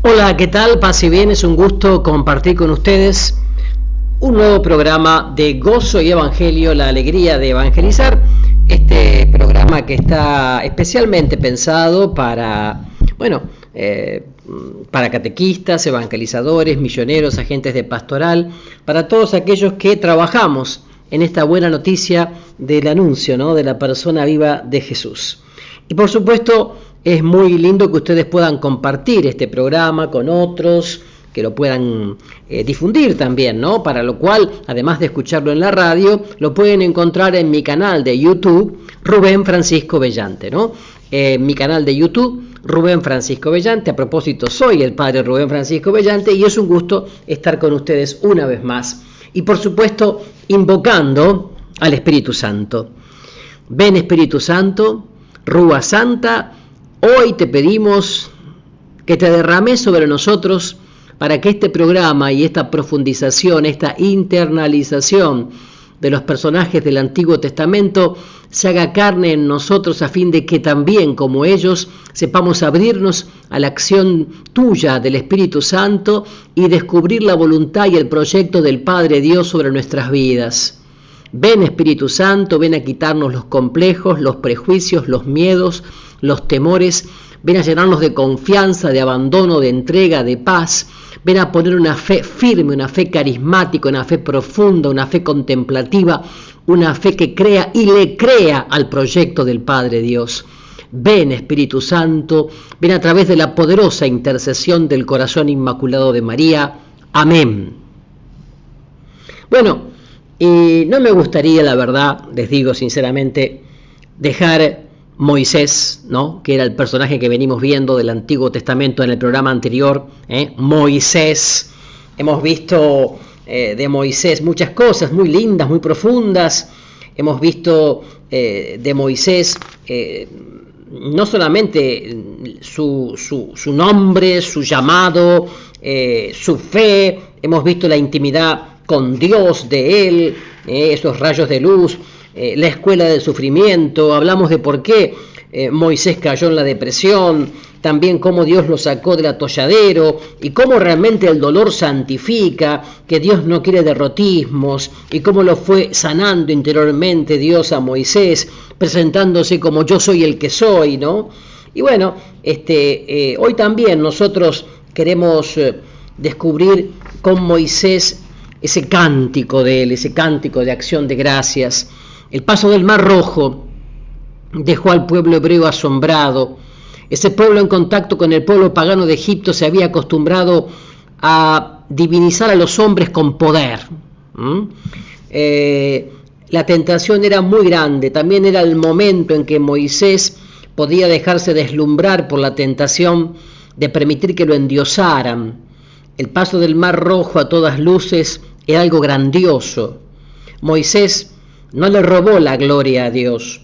Hola, ¿qué tal? Paz y bien, es un gusto compartir con ustedes un nuevo programa de Gozo y Evangelio, la alegría de evangelizar. Este programa que está especialmente pensado eh, para catequistas, evangelizadores, misioneros, agentes de pastoral, para todos aquellos que trabajamos en esta buena noticia del anuncio, ¿no?, de la persona viva de Jesús. Y por supuesto, es muy lindo que ustedes puedan compartir este programa con otros, que lo puedan difundir también, ¿no? Para lo cual, además de escucharlo en la radio, lo pueden encontrar en mi canal de YouTube, Rubén Francisco Bellante, ¿no? Mi canal de YouTube, Rubén Francisco Bellante. A propósito, soy el padre Rubén Francisco Bellante y es un gusto estar con ustedes una vez más. Y por supuesto, invocando al Espíritu Santo. Ven, Espíritu Santo, Rúa Santa, hoy te pedimos que te derrames sobre nosotros para que este programa y esta profundización, esta internalización de los personajes del Antiguo Testamento se haga carne en nosotros, a fin de que también, como ellos, sepamos abrirnos a la acción tuya del Espíritu Santo y descubrir la voluntad y el proyecto del Padre Dios sobre nuestras vidas. Ven, Espíritu Santo, ven a quitarnos los complejos, los prejuicios, los miedos, los temores. Ven a llenarnos de confianza, de abandono, de entrega, de paz. Ven a poner una fe firme, una fe carismática, una fe profunda, una fe contemplativa, una fe que crea y le crea al proyecto del Padre Dios. Ven, Espíritu Santo, ven a través de la poderosa intercesión del corazón inmaculado de María. Amén. Bueno, y no me gustaría, la verdad, les digo sinceramente, dejar Moisés, ¿no?, que era el personaje que venimos viendo del Antiguo Testamento en el programa anterior, Moisés. Hemos visto de Moisés muchas cosas muy lindas, muy profundas. Hemos visto de Moisés no solamente su nombre, su llamado, su fe. Hemos visto la intimidad con Dios de él, esos rayos de luz, la escuela del sufrimiento. Hablamos de por qué Moisés cayó en la depresión, también cómo Dios lo sacó del atolladero y cómo realmente el dolor santifica, que Dios no quiere derrotismos, y cómo lo fue sanando interiormente Dios a Moisés, presentándose como yo soy el que soy, ¿no? Y bueno, hoy también nosotros queremos descubrir con Moisés ese cántico de él, ese cántico de acción de gracias. El paso del Mar Rojo dejó al pueblo hebreo asombrado. Ese pueblo, en contacto con el pueblo pagano de Egipto, se había acostumbrado a divinizar a los hombres con poder. La tentación era muy grande. También era el momento en que Moisés podía dejarse deslumbrar por la tentación de permitir que lo endiosaran. El paso del Mar Rojo a todas luces era algo grandioso. Moisés no le robó la gloria a Dios.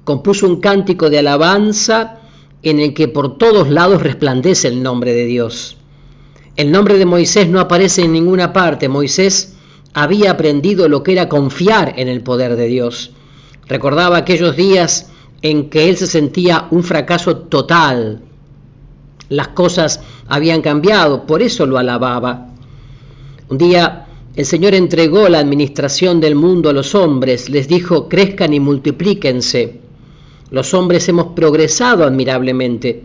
Compuso un cántico de alabanza en el que por todos lados resplandece el nombre de Dios. El nombre de Moisés no aparece en ninguna parte. Moisés había aprendido lo que era confiar en el poder de Dios. Recordaba aquellos días en que él se sentía un fracaso total. Las cosas habían cambiado, por eso lo alababa. Un día el Señor entregó la administración del mundo a los hombres, les dijo: crezcan y multiplíquense. Los hombres hemos progresado admirablemente.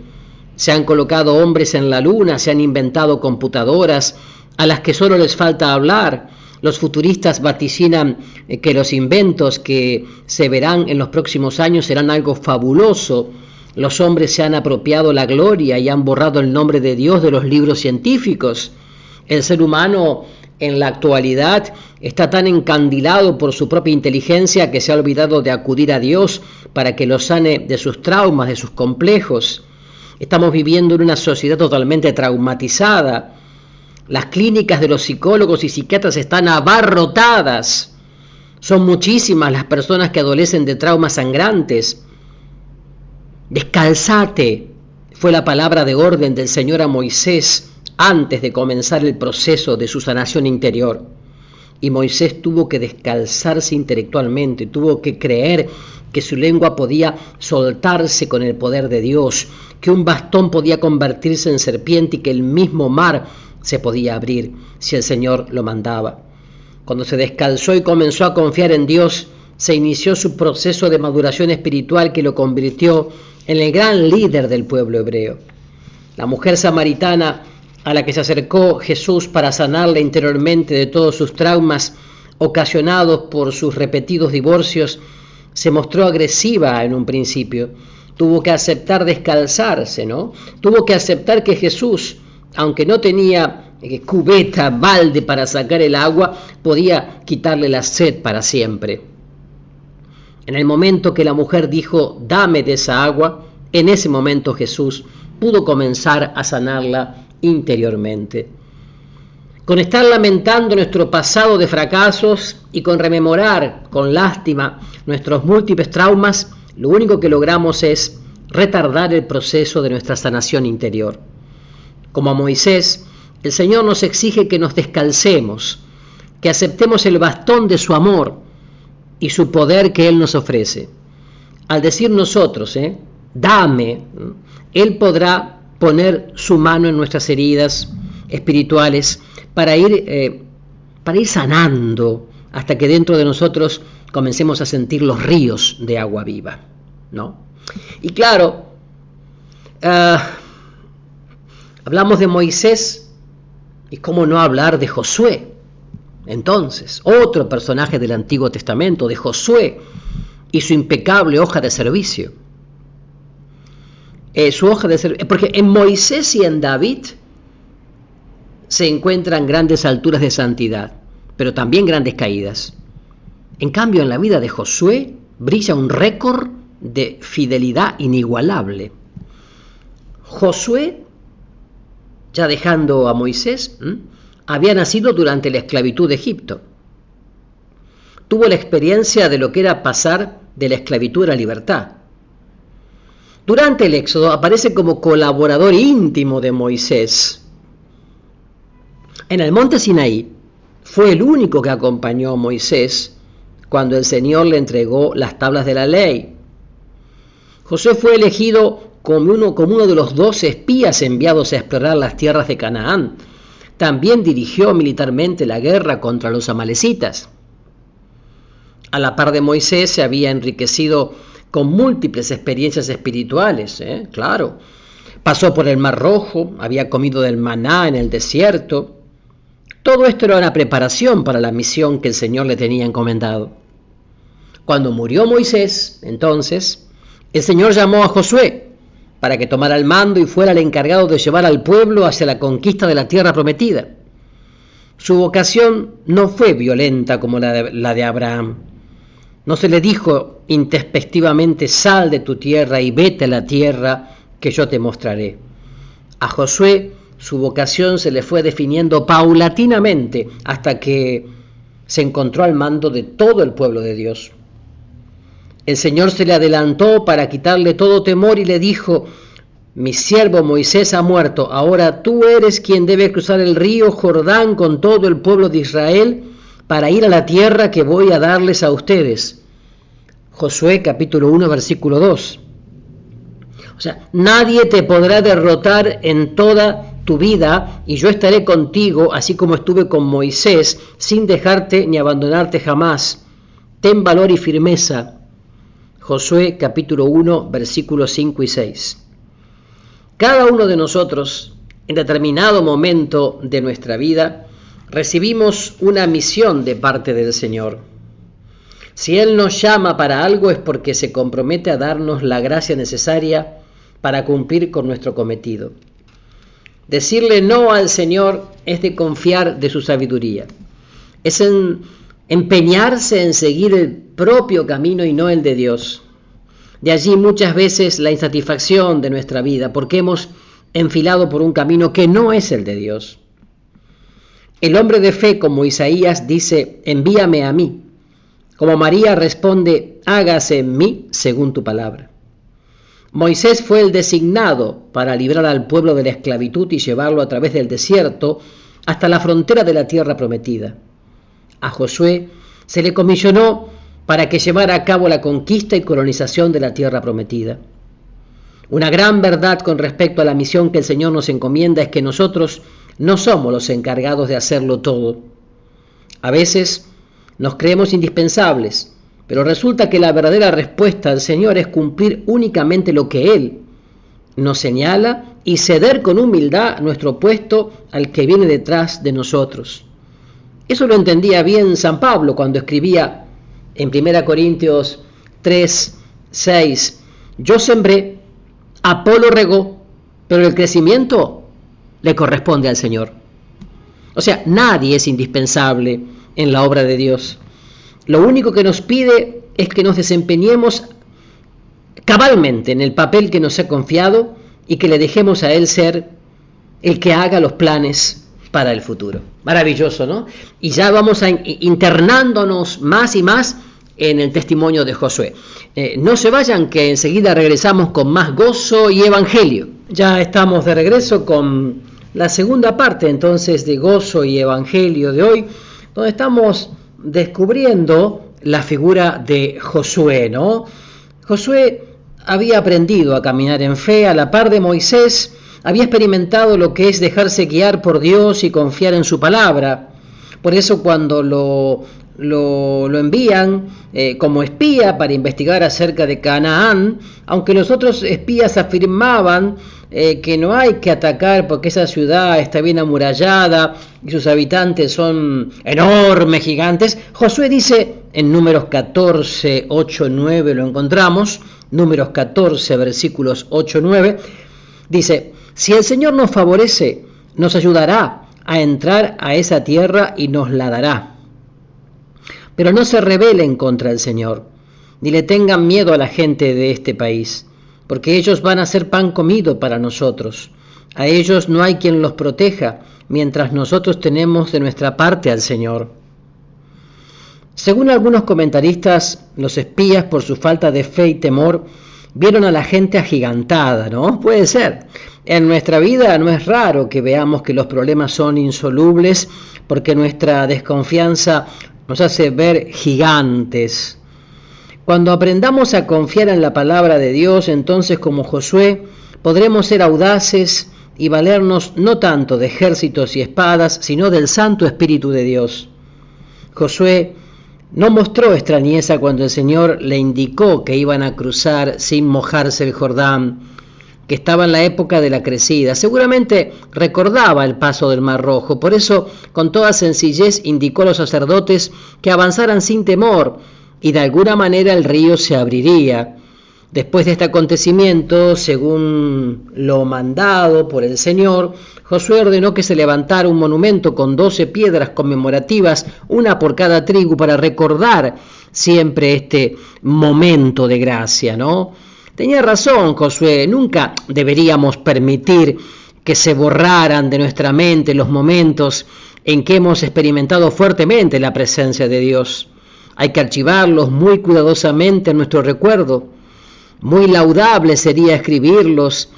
Se han colocado hombres en la luna, se han inventado computadoras a las que solo les falta hablar. Los futuristas vaticinan que los inventos que se verán en los próximos años serán algo fabuloso. Los hombres se han apropiado la gloria y han borrado el nombre de Dios de los libros científicos. El ser humano en la actualidad está tan encandilado por su propia inteligencia que se ha olvidado de acudir a Dios para que lo sane de sus traumas, de sus complejos. Estamos viviendo en una sociedad totalmente traumatizada. Las clínicas de los psicólogos y psiquiatras están abarrotadas. Son muchísimas las personas que adolecen de traumas sangrantes. Descalzate, fue la palabra de orden del Señor a Moisés antes de comenzar el proceso de su sanación interior. Y Moisés tuvo que descalzarse intelectualmente, tuvo que creer que su lengua podía soltarse con el poder de Dios, que un bastón podía convertirse en serpiente y que el mismo mar se podía abrir si el Señor lo mandaba. Cuando se descalzó y comenzó a confiar en Dios, se inició su proceso de maduración espiritual que lo convirtió en el gran líder del pueblo hebreo. La mujer samaritana a la que se acercó Jesús para sanarla interiormente de todos sus traumas ocasionados por sus repetidos divorcios, se mostró agresiva en un principio. Tuvo que aceptar descalzarse, ¿no? Tuvo que aceptar que Jesús, aunque no tenía cubeta, balde para sacar el agua, podía quitarle la sed para siempre. En el momento que la mujer dijo, dame de esa agua, en ese momento Jesús pudo comenzar a sanarla interiormente. Con estar lamentando nuestro pasado de fracasos y con rememorar con lástima nuestros múltiples traumas, lo único que logramos es retardar el proceso de nuestra sanación interior. Como a Moisés, el Señor nos exige que nos descalcemos, que aceptemos el bastón de su amor y su poder que Él nos ofrece. Al decir nosotros, dame, Él podrá poner su mano en nuestras heridas espirituales para ir sanando hasta que dentro de nosotros comencemos a sentir los ríos de agua viva, ¿no? Y claro, hablamos de Moisés y cómo no hablar de Josué. Entonces, otro personaje del Antiguo Testamento, de Josué y su impecable hoja de servicio. Porque en Moisés y en David se encuentran grandes alturas de santidad, pero también grandes caídas. En cambio, en la vida de Josué brilla un récord de fidelidad inigualable. Josué, ya dejando a Moisés, había nacido durante la esclavitud de Egipto. Tuvo la experiencia de lo que era pasar de la esclavitud a la libertad. Durante el Éxodo aparece como colaborador íntimo de Moisés. En el monte Sinaí fue el único que acompañó a Moisés cuando el Señor le entregó las tablas de la ley. Josué fue elegido como uno de los 12 espías enviados a explorar las tierras de Canaán. También dirigió militarmente la guerra contra los amalecitas. A la par de Moisés se había enriquecido con múltiples experiencias espirituales, claro. Pasó por el Mar Rojo, había comido del maná en el desierto. Todo esto era una preparación para la misión que el Señor le tenía encomendado. Cuando murió Moisés, entonces, el Señor llamó a Josué para que tomara el mando y fuera el encargado de llevar al pueblo hacia la conquista de la tierra prometida. Su vocación no fue violenta como la de Abraham. No se le dijo intempestivamente, sal de tu tierra y vete a la tierra que yo te mostraré. A Josué su vocación se le fue definiendo paulatinamente hasta que se encontró al mando de todo el pueblo de Dios. El Señor se le adelantó para quitarle todo temor y le dijo, mi siervo Moisés ha muerto, ahora tú eres quien debe cruzar el río Jordán con todo el pueblo de Israel para ir a la tierra que voy a darles a ustedes. Josué capítulo 1 versículo 2. O sea, nadie te podrá derrotar en toda tu vida y yo estaré contigo así como estuve con Moisés sin dejarte ni abandonarte jamás. Ten valor y firmeza. Josué capítulo 1 versículos 5 y 6. Cada uno de nosotros en determinado momento de nuestra vida recibimos una misión de parte del Señor. Si Él nos llama para algo es porque se compromete a darnos la gracia necesaria para cumplir con nuestro cometido. Decirle no al Señor es de confiar de su sabiduría. Es empeñarse en seguir el propio camino y no el de Dios. De allí muchas veces la insatisfacción de nuestra vida, porque hemos enfilado por un camino que no es el de Dios. El hombre de fe, como Isaías, dice, envíame a mí. Como María responde, hágase en mí según tu palabra. Moisés fue el designado para librar al pueblo de la esclavitud y llevarlo a través del desierto hasta la frontera de la tierra prometida. A Josué se le comisionó para que llevara a cabo la conquista y colonización de la tierra prometida. Una gran verdad con respecto a la misión que el Señor nos encomienda es que nosotros no somos los encargados de hacerlo todo. A veces nos creemos indispensables, pero resulta que la verdadera respuesta al Señor es cumplir únicamente lo que Él nos señala y ceder con humildad nuestro puesto al que viene detrás de nosotros. Eso lo entendía bien San Pablo cuando escribía en 1 Corintios 3, 6, yo sembré, Apolo regó, pero el crecimiento le corresponde al Señor. O sea, nadie es indispensable en la obra de Dios. Lo único que nos pide es que nos desempeñemos cabalmente en el papel que nos ha confiado y que le dejemos a Él ser el que haga los planes para el futuro. Maravilloso, ¿no? Y ya vamos internándonos más y más en el testimonio de Josué. No se vayan, que enseguida regresamos con más gozo y evangelio. Ya estamos de regreso con la segunda parte entonces de Gozo y Evangelio de hoy, donde estamos descubriendo la figura de Josué, ¿no? Josué había aprendido a caminar en fe a la par de Moisés, había experimentado lo que es dejarse guiar por Dios y confiar en su palabra. Por eso cuando lo envían como espía para investigar acerca de Canaán, aunque los otros espías afirmaban que no hay que atacar porque esa ciudad está bien amurallada y sus habitantes son enormes, gigantes, Josué dice en Números 14, 8, 9 lo encontramos, Números 14, versículos 8, 9, dice, si el Señor nos favorece, nos ayudará a entrar a esa tierra y nos la dará. Pero no se rebelen contra el Señor, ni le tengan miedo a la gente de este país, porque ellos van a ser pan comido para nosotros. A ellos no hay quien los proteja, mientras nosotros tenemos de nuestra parte al Señor. Según algunos comentaristas, los espías, por su falta de fe y temor, vieron a la gente agigantada, ¿no? Puede ser. En nuestra vida no es raro que veamos que los problemas son insolubles, porque nuestra desconfianza nos hace ver gigantes. Cuando aprendamos a confiar en la palabra de Dios, entonces como Josué, podremos ser audaces y valernos no tanto de ejércitos y espadas, sino del Santo Espíritu de Dios. Josué no mostró extrañeza cuando el Señor le indicó que iban a cruzar sin mojarse el Jordán, que estaba en la época de la crecida. Seguramente recordaba el paso del Mar Rojo, por eso con toda sencillez indicó a los sacerdotes que avanzaran sin temor y de alguna manera el río se abriría. Después de este acontecimiento, según lo mandado por el Señor, Josué ordenó que se levantara un monumento con 12 piedras conmemorativas, una por cada tribu, para recordar siempre este momento de gracia, ¿no? Tenía razón Josué, nunca deberíamos permitir que se borraran de nuestra mente los momentos en que hemos experimentado fuertemente la presencia de Dios. Hay que archivarlos muy cuidadosamente en nuestro recuerdo. Muy laudable sería escribirlos.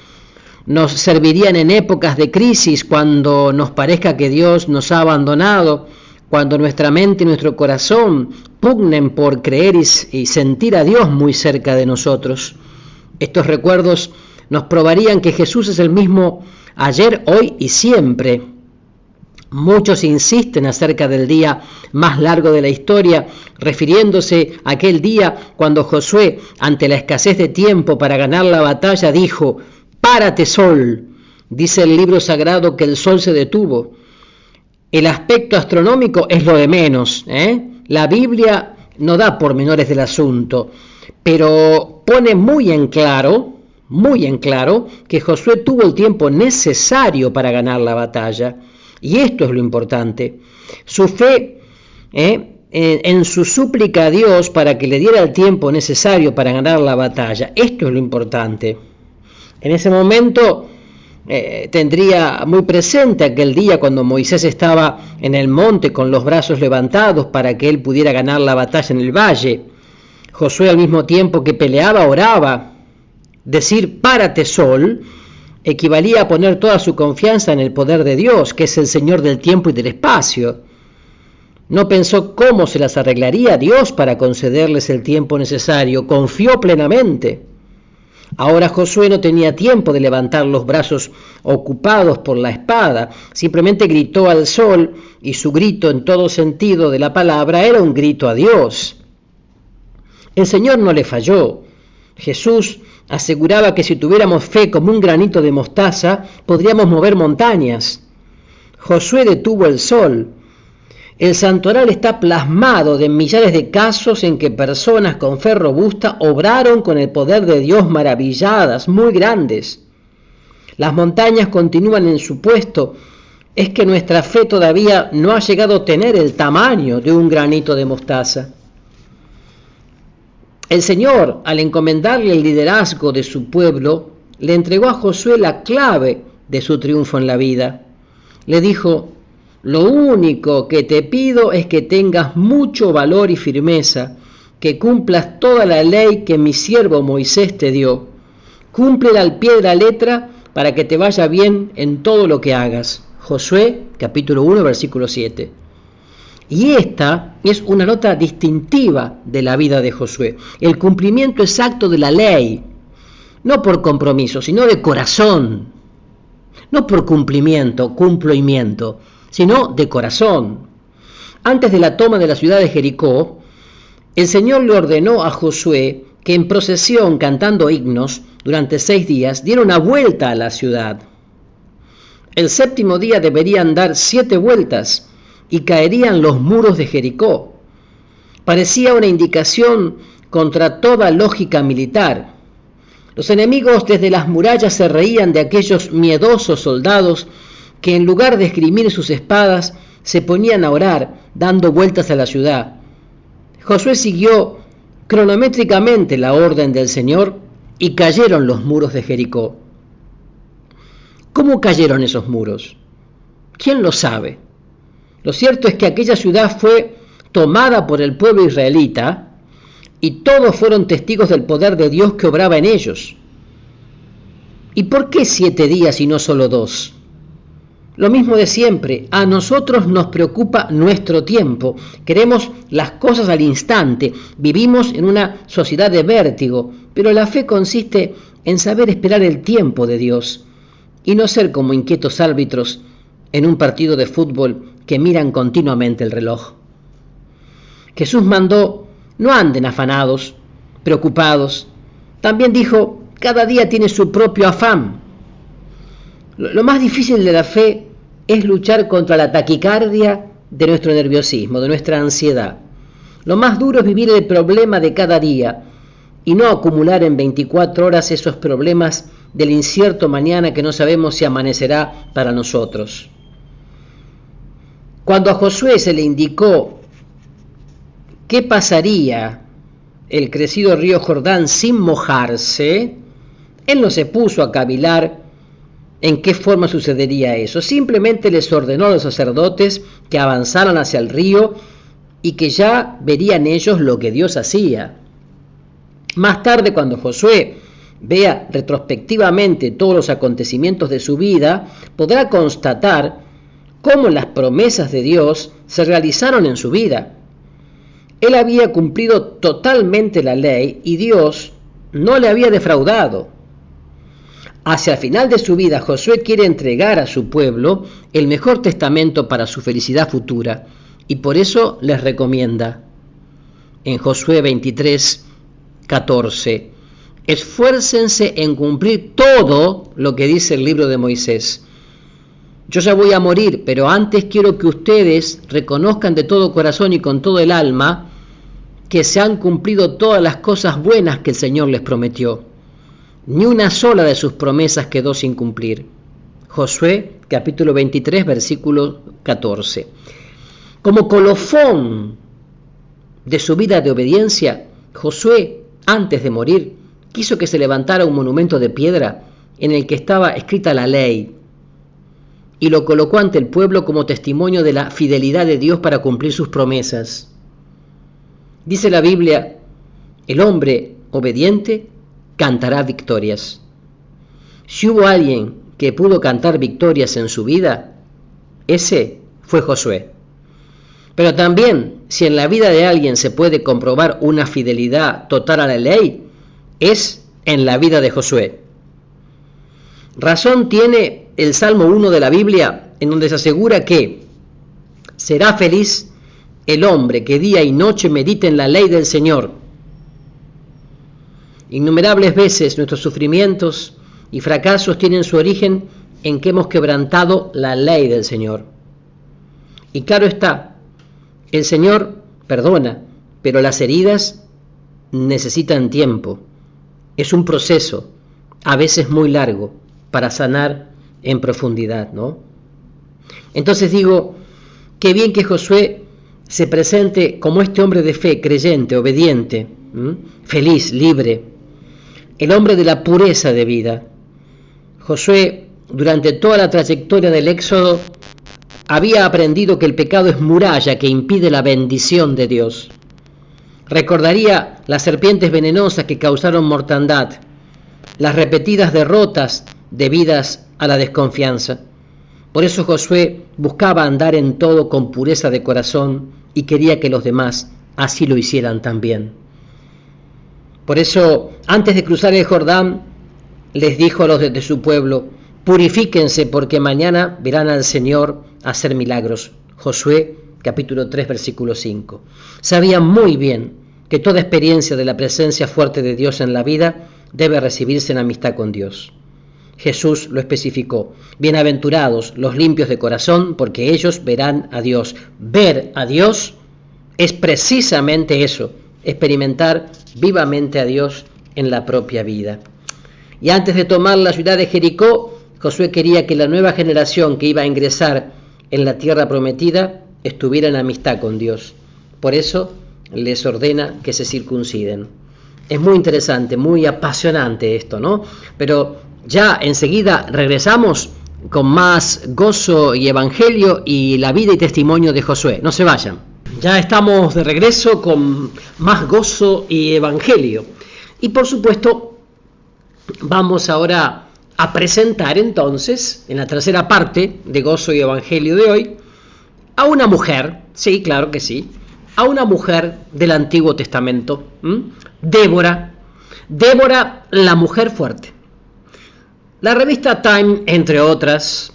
Nos servirían en épocas de crisis, cuando nos parezca que Dios nos ha abandonado, cuando nuestra mente y nuestro corazón pugnen por creer y sentir a Dios muy cerca de nosotros. Estos recuerdos nos probarían que Jesús es el mismo ayer, hoy y siempre. Muchos insisten acerca del día más largo de la historia, refiriéndose a aquel día cuando Josué, ante la escasez de tiempo para ganar la batalla, dijo: «Párate, sol». Dice el libro sagrado que el sol se detuvo. El aspecto astronómico es lo de menos, La Biblia no da pormenores del asunto, pero pone muy en claro que Josué tuvo el tiempo necesario para ganar la batalla. Y esto es lo importante. Su fe en su súplica a Dios para que le diera el tiempo necesario para ganar la batalla. Esto es lo importante. En ese momento tendría muy presente aquel día cuando Moisés estaba en el monte con los brazos levantados para que él pudiera ganar la batalla en el valle. Josué, al mismo tiempo que peleaba, oraba. Decir «párate, sol» equivalía a poner toda su confianza en el poder de Dios, que es el Señor del tiempo y del espacio. No pensó cómo se las arreglaría Dios para concederles el tiempo necesario, confió plenamente. Ahora Josué no tenía tiempo de levantar los brazos ocupados por la espada, simplemente gritó al sol, y su grito en todo sentido de la palabra era un grito a Dios. El Señor no le falló. Jesús aseguraba que si tuviéramos fe como un granito de mostaza, podríamos mover montañas. Josué detuvo el sol. El santoral está plasmado de millares de casos en que personas con fe robusta obraron con el poder de Dios maravilladas, muy grandes. Las montañas continúan en su puesto. Es que nuestra fe todavía no ha llegado a tener el tamaño de un granito de mostaza. El Señor, al encomendarle el liderazgo de su pueblo, le entregó a Josué la clave de su triunfo en la vida. Le dijo: lo único que te pido es que tengas mucho valor y firmeza, que cumplas toda la ley que mi siervo Moisés te dio. Cúmplela al pie de la letra para que te vaya bien en todo lo que hagas. Josué, capítulo 1, versículo 7. Y esta es una nota distintiva de la vida de Josué, el cumplimiento exacto de la ley, no por compromiso, sino de corazón, no por cumplimiento, cumplimiento, sino de corazón. Antes de la toma de la ciudad de Jericó, el Señor le ordenó a Josué que en procesión, cantando himnos, durante 6 días, diera una vuelta a la ciudad. El 7º día deberían dar 7 vueltas y caerían los muros de Jericó. Parecía una indicación contra toda lógica militar. Los enemigos desde las murallas se reían de aquellos miedosos soldados que en lugar de esgrimir sus espadas se ponían a orar, dando vueltas a la ciudad. Josué siguió cronométricamente la orden del Señor y cayeron los muros de Jericó. ¿Cómo cayeron esos muros? ¿Quién lo sabe? Lo cierto es que aquella ciudad fue tomada por el pueblo israelita y todos fueron testigos del poder de Dios que obraba en ellos. ¿Y por qué 7 días y no solo 2? Lo mismo de siempre, a nosotros nos preocupa nuestro tiempo, queremos las cosas al instante, vivimos en una sociedad de vértigo, pero la fe consiste en saber esperar el tiempo de Dios y no ser como inquietos árbitros en un partido de fútbol que miran continuamente el reloj. Jesús mandó: no anden afanados, preocupados. También dijo: cada día tiene su propio afán. Lo más difícil de la fe es luchar contra la taquicardia de nuestro nerviosismo, de nuestra ansiedad. Lo más duro es vivir el problema de cada día y no acumular en 24 horas esos problemas del incierto mañana que no sabemos si amanecerá para nosotros. Cuando a Josué se le indicó qué pasaría el crecido río Jordán sin mojarse, él no se puso a cavilar en qué forma sucedería eso. Simplemente les ordenó a los sacerdotes que avanzaran hacia el río y que ya verían ellos lo que Dios hacía. Más tarde, cuando Josué vea retrospectivamente todos los acontecimientos de su vida, podrá constatar cómo las promesas de Dios se realizaron en su vida. Él había cumplido totalmente la ley y Dios no le había defraudado. Hacia el final de su vida, Josué quiere entregar a su pueblo el mejor testamento para su felicidad futura y por eso les recomienda en Josué 23, 14: esfuércense en cumplir todo lo que dice el libro de Moisés. Yo ya voy a morir, pero antes quiero que ustedes reconozcan de todo corazón y con todo el alma que se han cumplido todas las cosas buenas que el Señor les prometió. Ni una sola de sus promesas quedó sin cumplir. Josué, capítulo 23, versículo 14. Como colofón de su vida de obediencia, Josué, antes de morir, quiso que se levantara un monumento de piedra en el que estaba escrita la ley y lo colocó ante el pueblo como testimonio de la fidelidad de Dios para cumplir sus promesas. Dice la Biblia: el hombre obediente cantará victorias. Si hubo alguien que pudo cantar victorias en su vida, ese fue Josué. Pero también, si en la vida de alguien se puede comprobar una fidelidad total a la ley, es en la vida de Josué. Razón tiene el Salmo 1 de la Biblia, en donde se asegura que será feliz el hombre que día y noche medite en la ley del Señor. Innumerables veces nuestros sufrimientos y fracasos tienen su origen en que hemos quebrantado la ley del Señor. Y claro está, el Señor perdona, pero las heridas necesitan tiempo. Es un proceso, a veces muy largo, para sanar en profundidad, ¿no? Entonces digo, qué bien que Josué se presente como este hombre de fe, creyente, obediente, feliz, libre, el hombre de la pureza de vida. Josué, durante toda la trayectoria del Éxodo, había aprendido que el pecado es muralla que impide la bendición de Dios. Recordaría las serpientes venenosas que causaron mortandad, las repetidas derrotas debidas a la desconfianza. Por eso Josué buscaba andar en todo con pureza de corazón y quería que los demás así lo hicieran también. Por eso, antes de cruzar el Jordán, les dijo a los de su pueblo: purifíquense porque mañana verán al Señor hacer milagros. Josué capítulo 3 versículo 5. Sabía muy bien que toda experiencia de la presencia fuerte de Dios en la vida debe recibirse en amistad con Dios. Jesús lo especificó: bienaventurados los limpios de corazón, porque ellos verán a Dios. Ver a Dios es precisamente eso, experimentar vivamente a Dios en la propia vida. Y antes de tomar la ciudad de Jericó, Josué quería que la nueva generación que iba a ingresar en la tierra prometida estuviera en amistad con Dios. Por eso les ordena que se circunciden. Es muy interesante, muy apasionante esto, ¿no? Pero ya enseguida regresamos con más gozo y evangelio y la vida y testimonio de Josué. No se vayan. Ya estamos de regreso con más gozo y evangelio. Y por supuesto, vamos ahora a presentar entonces, en la tercera parte de Gozo y Evangelio de hoy, a una mujer, sí, claro que sí, a una mujer del Antiguo Testamento, Débora, la mujer fuerte. La revista Time, entre otras,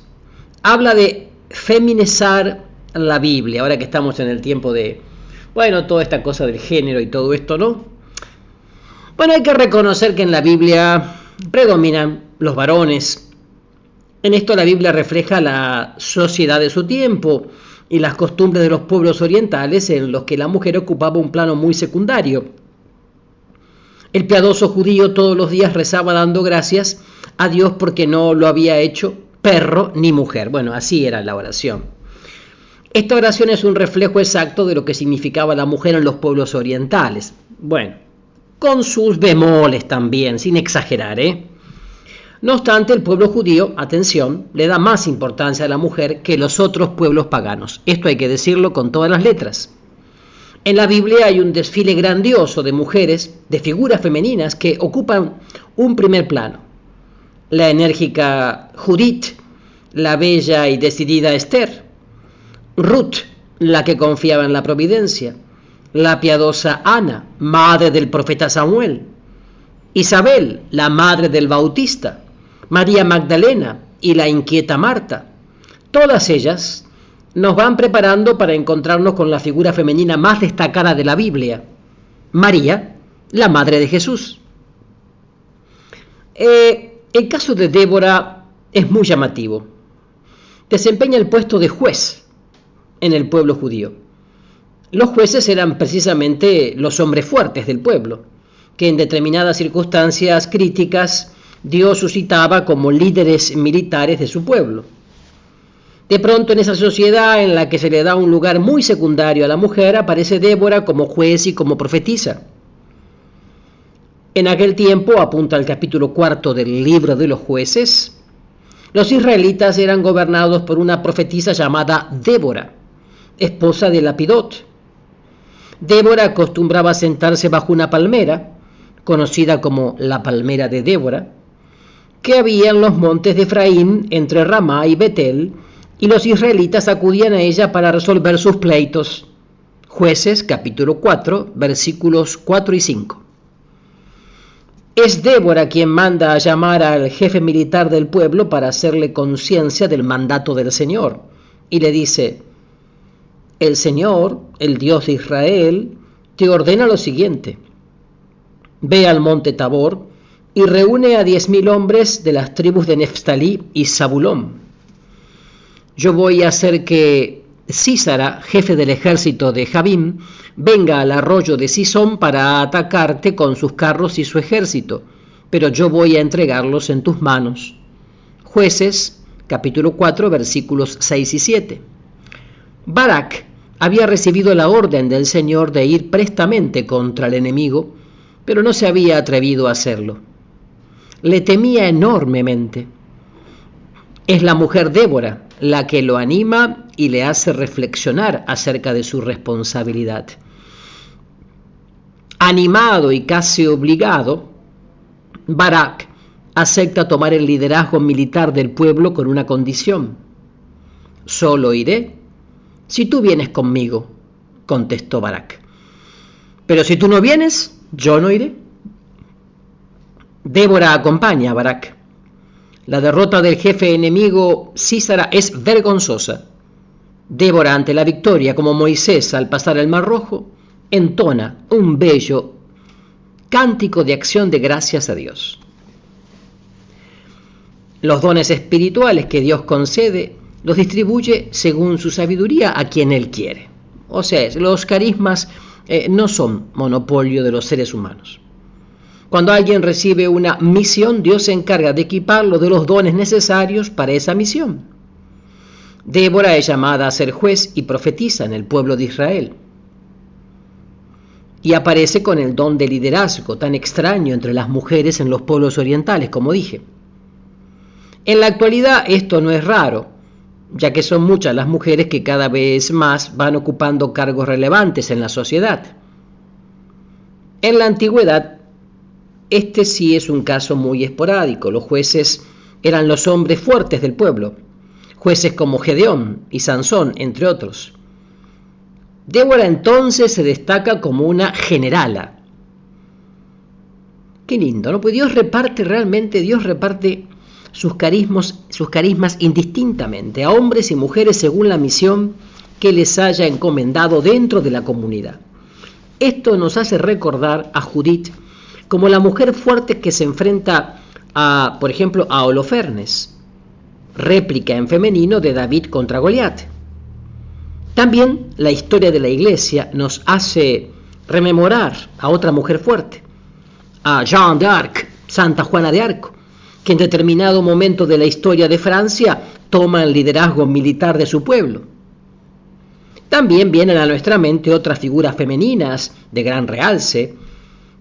habla de feminizar la Biblia, ahora que estamos en el tiempo de, toda esta cosa del género y todo esto, ¿no? Bueno, hay que reconocer que en la Biblia predominan los varones. En esto la Biblia refleja la sociedad de su tiempo y las costumbres de los pueblos orientales en los que la mujer ocupaba un plano muy secundario. El piadoso judío todos los días rezaba dando gracias a Dios porque no lo había hecho perro ni mujer. Bueno, así era la oración. Esta oración es un reflejo exacto de lo que significaba la mujer en los pueblos orientales. Bueno, con sus bemoles también, sin exagerar, No obstante, el pueblo judío, atención, le da más importancia a la mujer que los otros pueblos paganos. Esto hay que decirlo con todas las letras. En la Biblia hay un desfile grandioso de mujeres, de figuras femeninas que ocupan un primer plano. La enérgica Judith, la bella y decidida Esther, Ruth, la que confiaba en la providencia, la piadosa Ana, madre del profeta Samuel, Isabel, la madre del Bautista, María Magdalena y la inquieta Marta. Todas ellas nos van preparando para encontrarnos con la figura femenina más destacada de la Biblia, María, la madre de Jesús. El caso de Débora es muy llamativo. Desempeña el puesto de juez en el pueblo judío. Los jueces eran precisamente los hombres fuertes del pueblo, que en determinadas circunstancias críticas Dios suscitaba como líderes militares de su pueblo. De pronto, en esa sociedad en la que se le da un lugar muy secundario a la mujer, aparece Débora como juez y como profetisa. En aquel tiempo, apunta al capítulo 4 del libro de los jueces, los israelitas eran gobernados por una profetisa llamada Débora, esposa de Lapidot. Débora acostumbraba sentarse bajo una palmera, conocida como la palmera de Débora, que había en los montes de Efraín entre Ramá y Betel, y los israelitas acudían a ella para resolver sus pleitos. Jueces capítulo 4, versículos 4 y 5. Es Débora quien manda a llamar al jefe militar del pueblo para hacerle conciencia del mandato del Señor. Y le dice: el Señor, el Dios de Israel, te ordena lo siguiente: ve al monte Tabor y reúne a 10.000 hombres de las tribus de Neftalí y Zabulón. Yo voy a hacer que Sísara, jefe del ejército de Jabín, venga al arroyo de Sisón para atacarte con sus carros y su ejército, pero yo voy a entregarlos en tus manos. Jueces, capítulo 4, versículos 6 y 7. Barak había recibido la orden del Señor de ir prestamente contra el enemigo, pero no se había atrevido a hacerlo. Le temía enormemente. Es la mujer Débora la que lo anima y le hace reflexionar acerca de su responsabilidad. Animado y casi obligado, Barak acepta tomar el liderazgo militar del pueblo con una condición: solo iré si tú vienes conmigo, contestó Barak. Pero si tú no vienes, yo no iré. Débora acompaña a Barak. La derrota del jefe enemigo Sísara es vergonzosa. Débora, ante la victoria, como Moisés al pasar el Mar Rojo, entona un bello cántico de acción de gracias a Dios. Los dones espirituales que Dios concede los distribuye según su sabiduría a quien Él quiere. O sea, los carismas no son monopolio de los seres humanos. Cuando alguien recibe una misión, Dios se encarga de equiparlo de los dones necesarios para esa misión. Débora es llamada a ser juez y profetiza en el pueblo de Israel. Y aparece con el don de liderazgo tan extraño entre las mujeres en los pueblos orientales, como dije. En la actualidad esto no es raro, ya que son muchas las mujeres que cada vez más van ocupando cargos relevantes en la sociedad. En la antigüedad, este sí es un caso muy esporádico. Los jueces eran los hombres fuertes del pueblo, jueces como Gedeón y Sansón, entre otros. Débora entonces se destaca como una generala. Qué lindo, ¿no? Pues Dios reparte sus carismas indistintamente a hombres y mujeres según la misión que les haya encomendado dentro de la comunidad. Esto nos hace recordar a Judith como la mujer fuerte que se enfrenta por ejemplo, a Holofernes, réplica en femenino de David contra Goliat. También la historia de la Iglesia nos hace rememorar a otra mujer fuerte, a Jeanne d'Arc, Santa Juana de Arco, que en determinado momento de la historia de Francia toma el liderazgo militar de su pueblo. También vienen a nuestra mente otras figuras femeninas de gran realce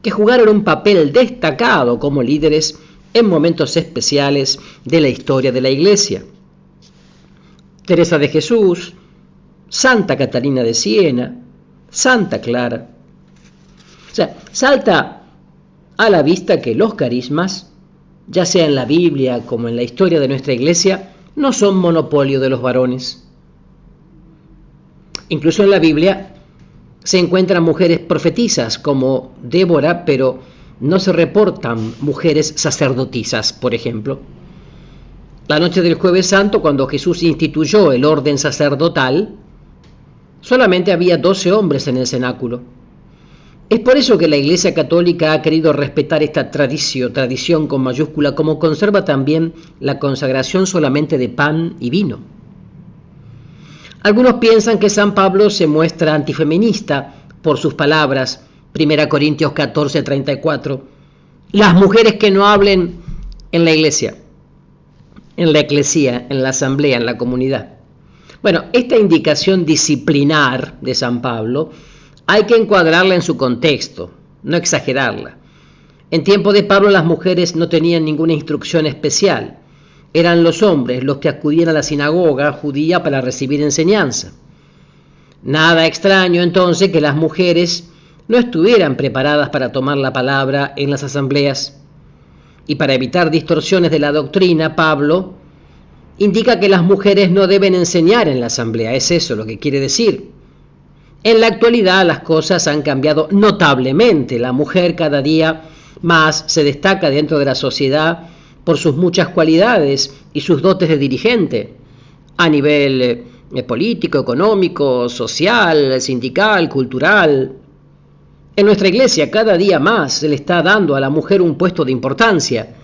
que jugaron un papel destacado como líderes en momentos especiales de la historia de la Iglesia. Teresa de Jesús, Santa Catalina de Siena, Santa Clara. O sea, salta a la vista que los carismas, ya sea en la Biblia como en la historia de nuestra Iglesia, no son monopolio de los varones. Incluso en la Biblia se encuentran mujeres profetisas como Débora, pero no se reportan mujeres sacerdotisas, por ejemplo. La noche del Jueves Santo, cuando Jesús instituyó el orden sacerdotal, solamente había 12 hombres en el cenáculo. Es por eso que la Iglesia Católica ha querido respetar esta tradición con mayúscula, como conserva también la consagración solamente de pan y vino. Algunos piensan que San Pablo se muestra antifeminista por sus palabras, 1 Corintios 14:34, las mujeres que no hablen en la iglesia, en la eclesía, en la asamblea, en la comunidad. Bueno, esta indicación disciplinar de San Pablo hay que encuadrarla en su contexto, no exagerarla. En tiempo de Pablo las mujeres no tenían ninguna instrucción especial. Eran los hombres los que acudían a la sinagoga judía para recibir enseñanza. Nada extraño entonces que las mujeres no estuvieran preparadas para tomar la palabra en las asambleas. Y para evitar distorsiones de la doctrina, Pablo indica que las mujeres no deben enseñar en la asamblea. Es eso lo que quiere decir. En la actualidad las cosas han cambiado notablemente. La mujer cada día mas se destaca dentro de la sociedad por sus muchas cualidades y sus dotes de dirigente, a nivel político, económico, social, sindical, cultural. En nuestra iglesia cada día más se le está dando a la mujer un puesto de importancia.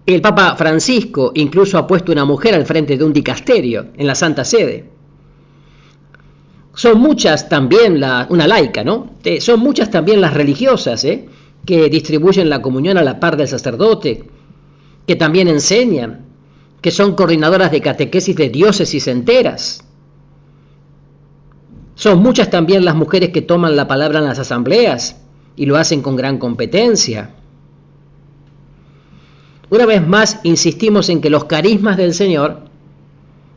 El Papa Francisco incluso ha puesto una mujer al frente de un dicasterio en la Santa Sede. Son muchas también, una laica, ¿no? Son muchas también las religiosas, que distribuyen la comunión a la par del sacerdote, que también enseñan, que son coordinadoras de catequesis de diócesis enteras. Son muchas también las mujeres que toman la palabra en las asambleas y lo hacen con gran competencia. Una vez más insistimos en que los carismas del Señor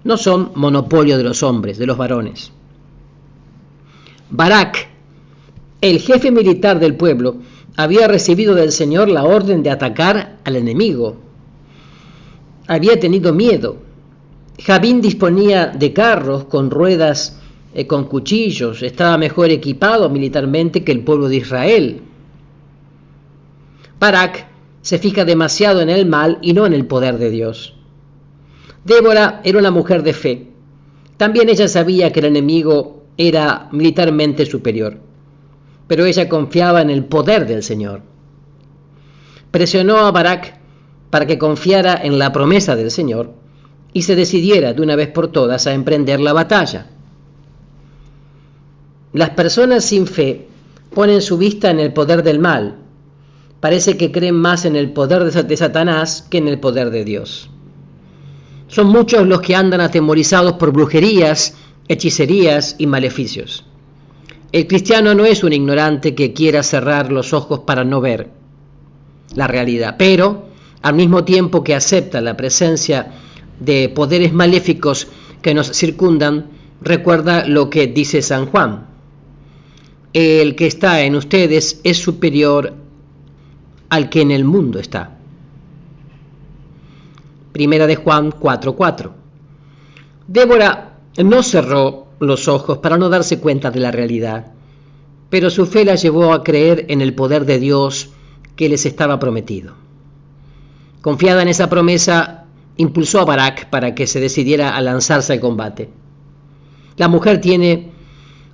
no son monopolio de los hombres, de los varones. Barak, el jefe militar del pueblo, había recibido del Señor la orden de atacar al enemigo. Había tenido miedo. Javín disponía de carros con ruedas, con cuchillos, estaba mejor equipado militarmente que el pueblo de Israel. Barak se fija demasiado en el mal y no en el poder de Dios. Débora era una mujer de fe. También ella sabía que el enemigo era militarmente superior, pero ella confiaba en el poder del Señor. Presionó a Barak para que confiara en la promesa del Señor y se decidiera de una vez por todas a emprender la batalla. Las personas sin fe ponen su vista en el poder del mal. Parece que creen más en el poder de Satanás que en el poder de Dios. Son muchos los que andan atemorizados por brujerías, hechicerías y maleficios. El cristiano no es un ignorante que quiera cerrar los ojos para no ver la realidad, pero al mismo tiempo que acepta la presencia de poderes maléficos que nos circundan, recuerda lo que dice San Juan: el que está en ustedes es superior al que en el mundo está. Primera de Juan 4:4. Débora no cerró los ojos para no darse cuenta de la realidad, pero su fe la llevó a creer en el poder de Dios que les estaba prometido. Confiada en esa promesa, impulsó a Barak para que se decidiera a lanzarse al combate. La mujer tiene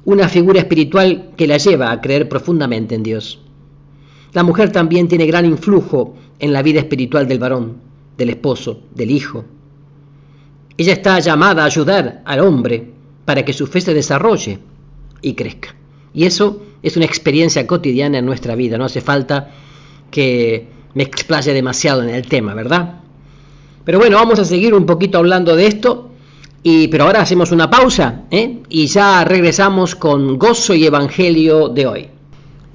una figura espiritual que la lleva a creer profundamente en Dios. La mujer también tiene gran influjo en la vida espiritual del varón, del esposo, del hijo. Ella está llamada a ayudar al hombre para que su fe se desarrolle y crezca. Y eso es una experiencia cotidiana en nuestra vida. No hace falta que me explaye demasiado en el tema, ¿verdad? Pero bueno, vamos a seguir un poquito hablando de esto, pero ahora hacemos una pausa, y ya regresamos con Gozo y Evangelio de hoy.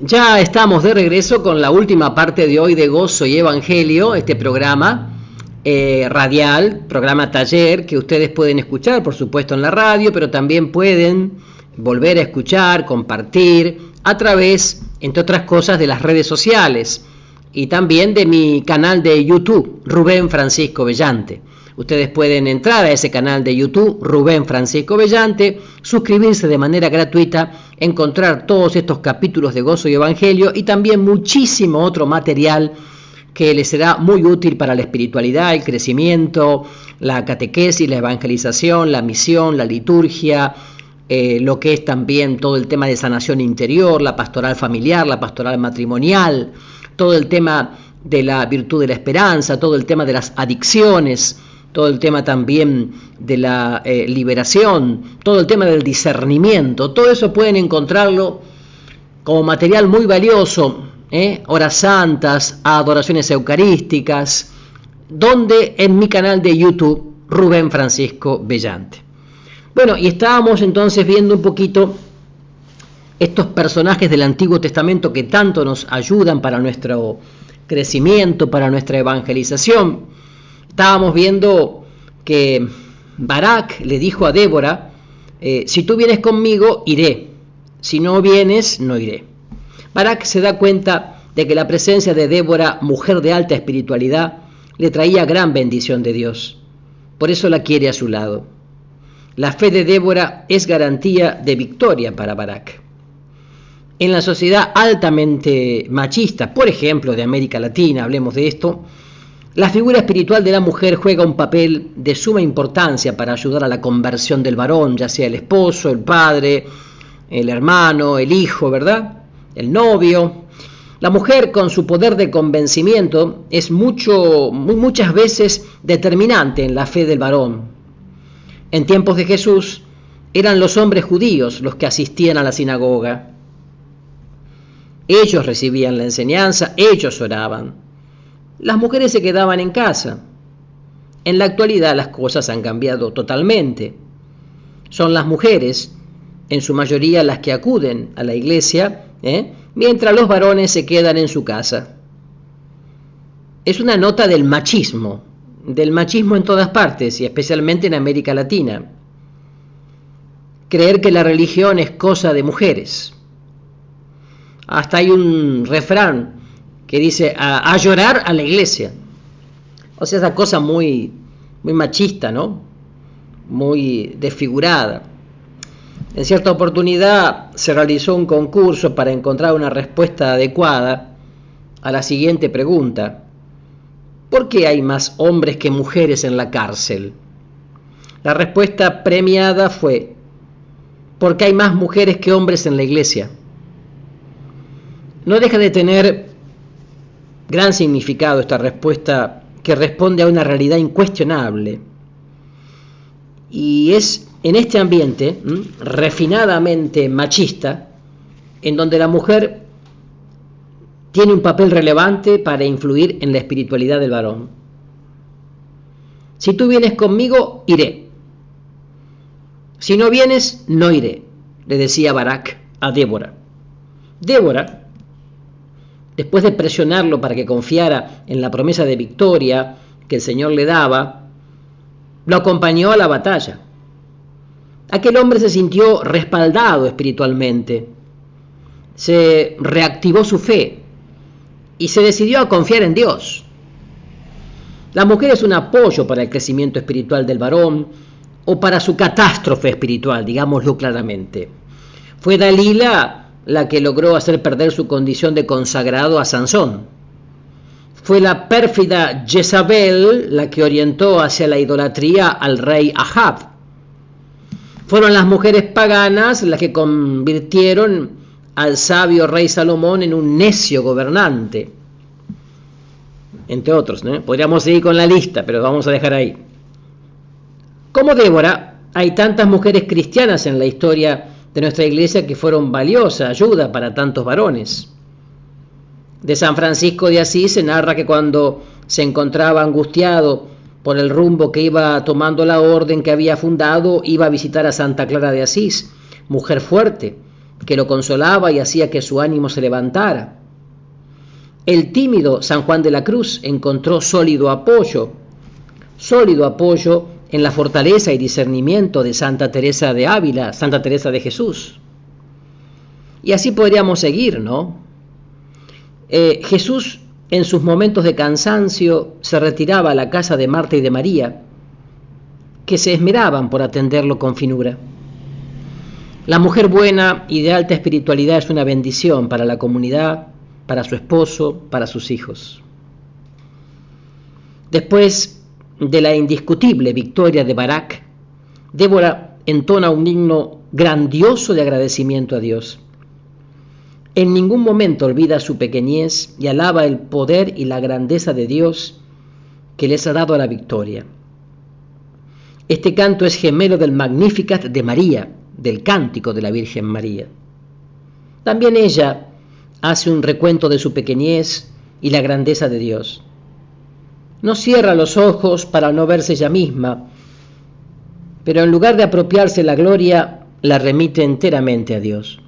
Ya estamos de regreso con la última parte de hoy de Gozo y Evangelio, este programa radial, programa taller, que ustedes pueden escuchar, por supuesto, en la radio, pero también pueden volver a escuchar, compartir, a través, entre otras cosas, de las redes sociales y también de mi canal de YouTube, Rubén Francisco Bellante. Ustedes pueden entrar a ese canal de YouTube, Rubén Francisco Bellante, suscribirse de manera gratuita, encontrar todos estos capítulos de Gozo y Evangelio y también muchísimo otro material que les será muy útil para la espiritualidad, el crecimiento, la catequesis, la evangelización, la misión, la liturgia, lo que es también todo el tema de sanación interior, la pastoral familiar, la pastoral matrimonial, todo el tema de la virtud de la esperanza, todo el tema de las adicciones, todo el tema también de la liberación, todo el tema del discernimiento. Todo eso pueden encontrarlo como material muy valioso, horas santas, adoraciones eucarísticas, donde en mi canal de YouTube, Rubén Francisco Bellante. Bueno, y estábamos entonces viendo un poquito estos personajes del Antiguo Testamento que tanto nos ayudan para nuestro crecimiento, para nuestra evangelización. Estábamos viendo que Barak le dijo a Débora: si tú vienes conmigo, iré; si no vienes, no iré. Barak se da cuenta de que la presencia de Débora, mujer de alta espiritualidad, le traía gran bendición de Dios. Por eso la quiere a su lado. La fe de Débora es garantía de victoria para Barak. En la sociedad altamente machista, por ejemplo, de América Latina, hablemos de esto, la figura espiritual de la mujer juega un papel de suma importancia para ayudar a la conversión del varón, ya sea el esposo, el padre, el hermano, el hijo, ¿verdad? El novio. La mujer, con su poder de convencimiento, es muchas veces determinante en la fe del varón. En tiempos de Jesús, eran los hombres judíos los que asistían a la sinagoga. Ellos recibían la enseñanza, ellos oraban. Las mujeres se quedaban en casa. En la actualidad las cosas han cambiado totalmente. Son las mujeres, en su mayoría, las que acuden a la iglesia, mientras los varones se quedan en su casa. Es una nota del machismo en todas partes y especialmente en América Latina. Creer que la religión es cosa de mujeres. Hasta hay un refrán que dice a llorar a la iglesia. O sea, esa cosa muy machista, ¿no? Muy desfigurada. En cierta oportunidad se realizó un concurso para encontrar una respuesta adecuada a la siguiente pregunta: ¿por qué hay más hombres que mujeres en la cárcel? La respuesta premiada fue: porque hay más mujeres que hombres en la iglesia. No deja de tener gran significado esta respuesta, que responde a una realidad incuestionable. Y es en este ambiente refinadamente machista en donde la mujer tiene un papel relevante para influir en la espiritualidad del varón. Si tú vienes conmigo, iré. Si no vienes, no iré, le decía Barak a Débora. Débora, después de presionarlo para que confiara en la promesa de victoria que el Señor le daba, lo acompañó a la batalla. Aquel hombre se sintió respaldado espiritualmente, se reactivó su fe y se decidió a confiar en Dios. La mujer es un apoyo para el crecimiento espiritual del varón o para su catástrofe espiritual, digámoslo claramente. Fue Dalila la que logró hacer perder su condición de consagrado a Sansón. Fue la pérfida Jezabel la que orientó hacia la idolatría al rey Ahab. Fueron las mujeres paganas las que convirtieron al sabio rey Salomón en un necio gobernante. Entre otros, ¿no? Podríamos seguir con la lista, pero vamos a dejar ahí. Como Débora, hay tantas mujeres cristianas en la historia de nuestra iglesia que fueron valiosa ayuda para tantos varones. De San Francisco de Asís se narra que cuando se encontraba angustiado por el rumbo que iba tomando la orden que había fundado, iba a visitar a Santa Clara de Asís, mujer fuerte, que lo consolaba y hacía que su ánimo se levantara. El tímido San Juan de la Cruz encontró sólido apoyo en la fortaleza y discernimiento de Santa Teresa de Ávila, Santa Teresa de Jesús. Y así podríamos seguir, ¿no? Jesús, en sus momentos de cansancio, se retiraba a la casa de Marta y de María, que se esmeraban por atenderlo con finura. La mujer buena y de alta espiritualidad es una bendición para la comunidad, para su esposo, para sus hijos. Después de la indiscutible victoria de Barak, Débora entona un himno grandioso de agradecimiento a Dios. En ningún momento olvida su pequeñez y alaba el poder y la grandeza de Dios que les ha dado la victoria. Este canto es gemelo del Magnificat de María, del cántico de la Virgen María. También ella hace un recuento de su pequeñez y la grandeza de Dios. No cierra los ojos para no verse ella misma, pero en lugar de apropiarse la gloria, la remite enteramente a Dios.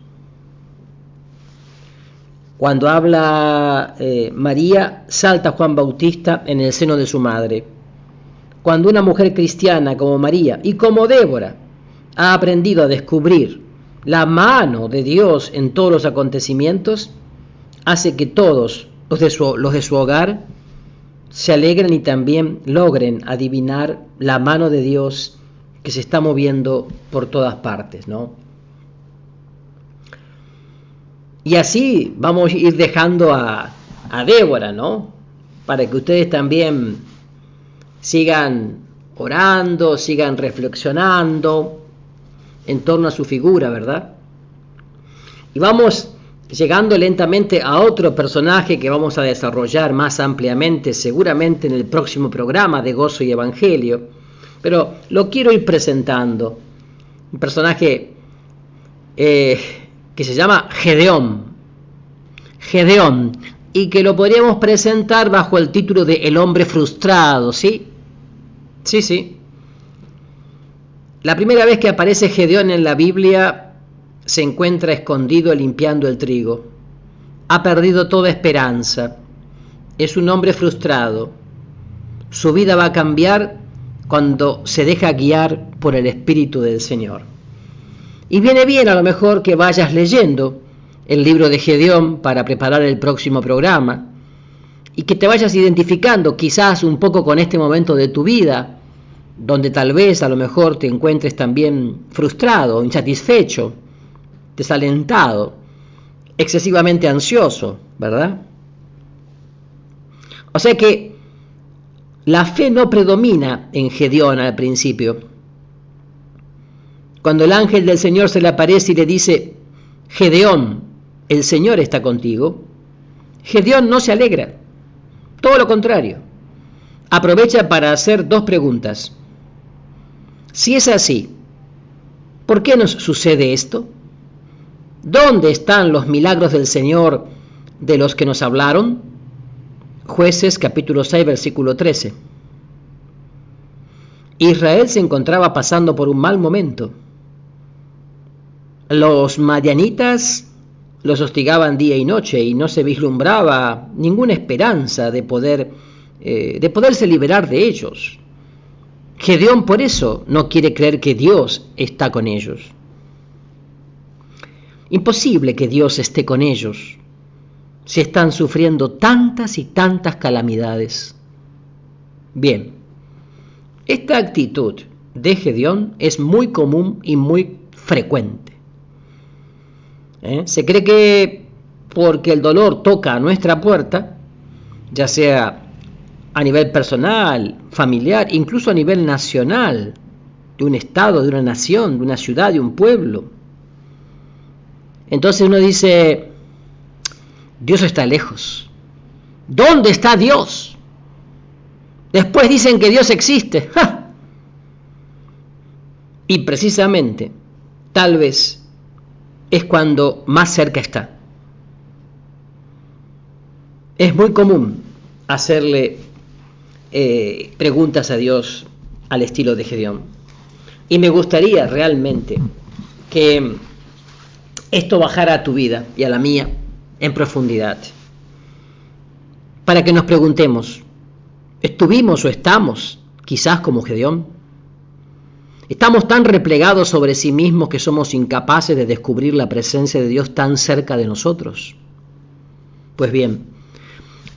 Cuando habla María, salta Juan Bautista en el seno de su madre. Cuando una mujer cristiana como María y como Débora ha aprendido a descubrir la mano de Dios en todos los acontecimientos, hace que todos los de su hogar se alegren y también logren adivinar la mano de Dios que se está moviendo por todas partes, ¿no? Y así vamos a ir dejando a Débora, ¿no? Para que ustedes también sigan orando, sigan reflexionando en torno a su figura, ¿verdad? Y vamos llegando lentamente a otro personaje que vamos a desarrollar más ampliamente, seguramente en el próximo programa de Gozo y Evangelio, pero lo quiero ir presentando. Un personaje que se llama Gedeón, y que lo podríamos presentar bajo el título de El hombre frustrado, ¿sí? Sí. La primera vez que aparece Gedeón en la Biblia se encuentra escondido limpiando el trigo. Ha perdido toda esperanza. Es un hombre frustrado. Su vida va a cambiar cuando se deja guiar por el Espíritu del Señor. Y viene bien a lo mejor que vayas leyendo el libro de Gedeón para preparar el próximo programa y que te vayas identificando quizás un poco con este momento de tu vida donde tal vez a lo mejor te encuentres también frustrado, insatisfecho, desalentado, excesivamente ansioso, ¿verdad? O sea que la fe no predomina en Gedeón al principio. Cuando el ángel del Señor se le aparece y le dice: Gedeón, el Señor está contigo, Gedeón no se alegra, todo lo contrario, aprovecha para hacer dos preguntas. Si es así, ¿por qué nos sucede esto? ¿Dónde están los milagros del Señor de los que nos hablaron? Jueces capítulo 6 versículo 13. Israel se encontraba pasando por un mal momento. Los madianitas los hostigaban día y noche y no se vislumbraba ninguna esperanza de poderse liberar de ellos. Gedeón por eso no quiere creer que Dios está con ellos. Imposible que Dios esté con ellos si están sufriendo tantas y tantas calamidades. Bien, esta actitud de Gedeón es muy común y muy frecuente. Se cree que porque el dolor toca a nuestra puerta, ya sea a nivel personal, familiar, incluso a nivel nacional, de un estado, de una nación, de una ciudad, de un pueblo, entonces uno dice: Dios está lejos. ¿Dónde está Dios? Después dicen que Dios existe. ¡Ja! Y precisamente, tal vez, es cuando más cerca está. Es muy común hacerle preguntas a Dios al estilo de Gedeón. Y me gustaría realmente que esto bajara a tu vida y a la mía en profundidad, para que nos preguntemos: ¿estuvimos o estamos quizás como Gedeón? ¿Estamos tan replegados sobre sí mismos que somos incapaces de descubrir la presencia de Dios tan cerca de nosotros? Pues bien,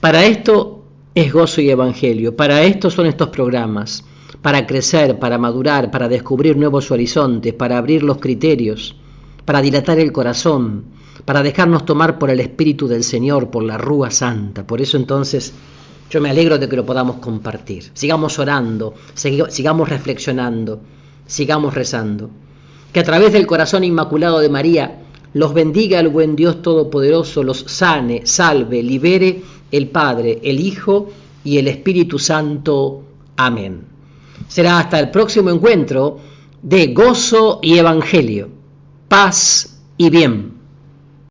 para esto es Gozo y Evangelio, para esto son estos programas, para crecer, para madurar, para descubrir nuevos horizontes, para abrir los criterios, para dilatar el corazón, para dejarnos tomar por el Espíritu del Señor, por la Rúa Santa. Por eso entonces yo me alegro de que lo podamos compartir. Sigamos orando, sigamos reflexionando, sigamos rezando. Que a través del corazón inmaculado de María los bendiga el buen Dios Todopoderoso, los sane, salve, libere el Padre, el Hijo y el Espíritu Santo. Amén. Será hasta el próximo encuentro de Gozo y Evangelio. Paz y bien.